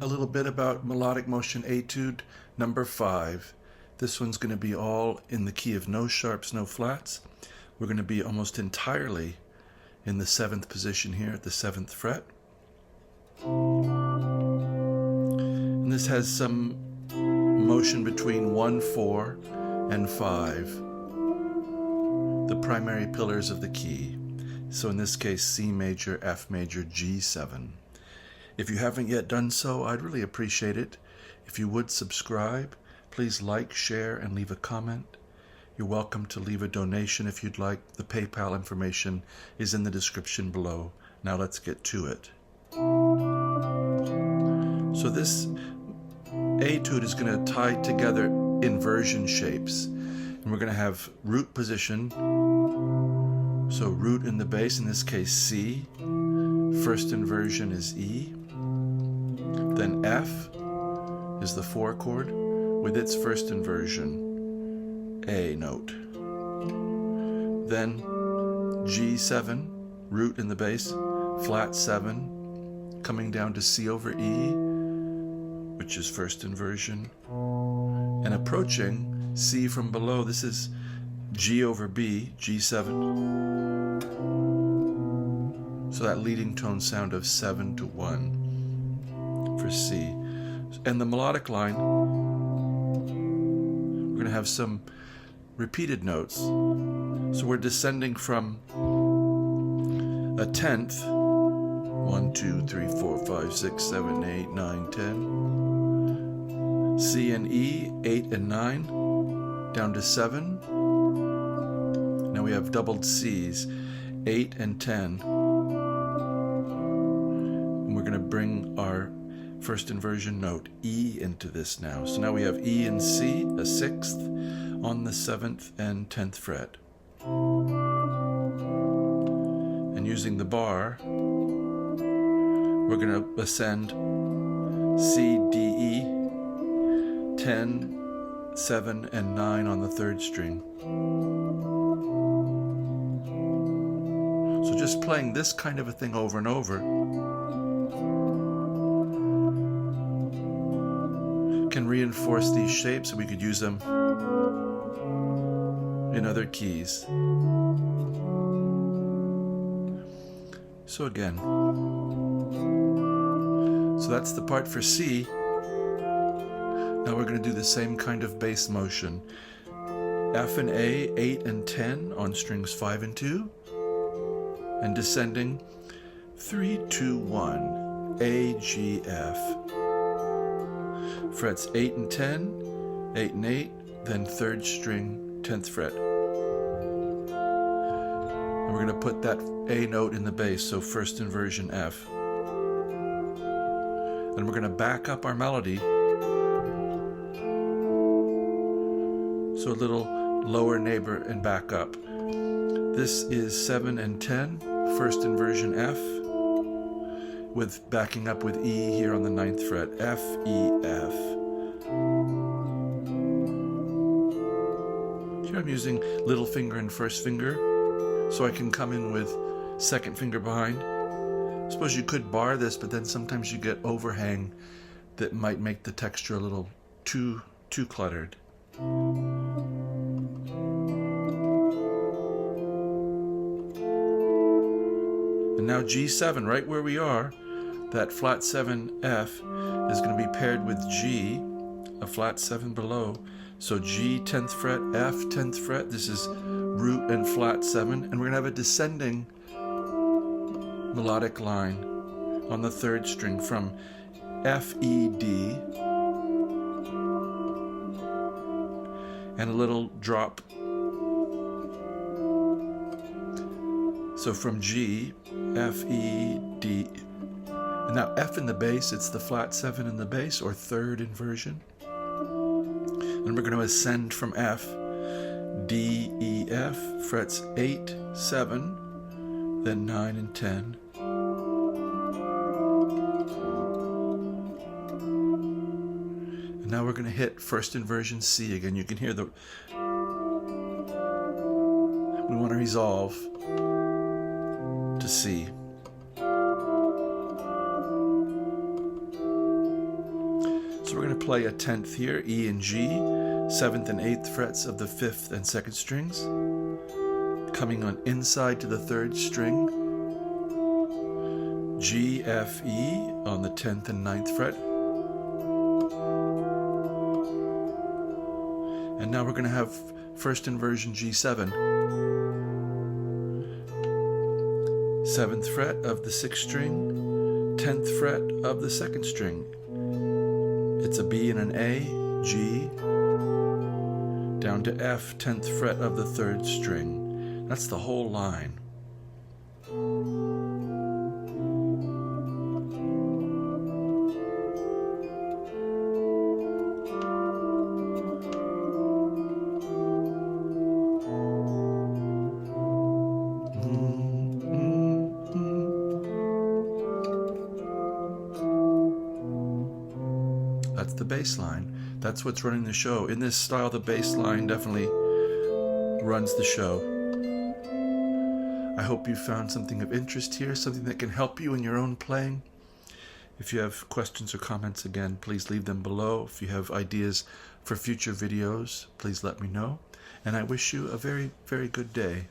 a little bit about Melodic Motion Etude number 5. This one's going to be all in the key of no sharps, no flats. We're going to be almost entirely in the 7th position here at the 7th fret. And this has some motion between 1, 4, and 5, the primary pillars of the key. So in this case, C major, F major, G7. If you haven't yet done so, I'd really appreciate it if you would subscribe. Please like, share, and leave a comment. You're welcome to leave a donation if you'd like. The PayPal information is in the description below. Now let's get to it. So this etude is going to tie together inversion shapes. And we're going to have root position. So root in the bass, in this case C. First inversion is E. Then F is the 4 chord with its first inversion, A note. Then G7, root in the bass, flat 7, coming down to C over E, which is first inversion, and approaching C from below. This is G over B, G7. So that leading tone sound of 7 to 1 for C. And the melodic line, we're going to have some repeated notes. So we're descending from a 10th, 1, 2, 3, 4, 5, 6, 7, 8, 9, 10. C and E, 8 and 9, down to 7. Now we have doubled C's, 8 and 10. And we're going to bring our first inversion note E into this now. So now we have E and C, a 6th on the 7th and 10th fret. And using the bar, we're going to ascend C, D, E, 10, 7, and 9 on the 3rd string. So just playing this kind of a thing over and over can reinforce these shapes, and we could use them in other keys. So again, so that's the part for C. Now we're going to do the same kind of bass motion. F and A, 8 and 10 on strings 5 and 2, and descending 3, 2, 1, A, G, F. Frets 8 and 10, 8 and 8, then 3rd string, 10th fret. And we're going to put that A note in the bass, so first inversion F. And we're going to back up our melody, so a little lower neighbor and back up. This is 7 and 10, first inversion F, with backing up with E here on the 9th fret, F, E, F. Here I'm using little finger and first finger, so I can come in with second finger behind. I suppose you could bar this, but then sometimes you get overhang that might make the texture a little too cluttered. And now G7, right where we are, that flat 7 F is going to be paired with G, a flat 7 below. So G 10th fret, F 10th fret. This is root and flat 7, and we're going to have a descending melodic line on the 3rd string from F, E, D, and a little drop. So from G, F, E, D, and now F in the bass, it's the flat 7 in the bass, or 3rd inversion. And we're going to ascend from F, D, E, F, frets 8, 7, then 9 and 10. And now we're going to hit first inversion C again. You can hear the... We want to resolve to C. we're going to play a 10th here, E and G, 7th and 8th frets of the 5th and 2nd strings, coming on inside to the 3rd string, G, F, E on the 10th and 9th fret. And now we're going to have first inversion G7, 7th fret of the 6th string, 10th fret of the 2nd string. It's a B and an A, G, down to F, 10th fret of the 3rd string. That's the whole line. That's the bass line. That's what's running the show. In this style, the bass line definitely runs the show. I hope you found something of interest here, something that can help you in your own playing. If you have questions or comments, again, please leave them below. If you have ideas for future videos, please let me know. And I wish you a very, very good day.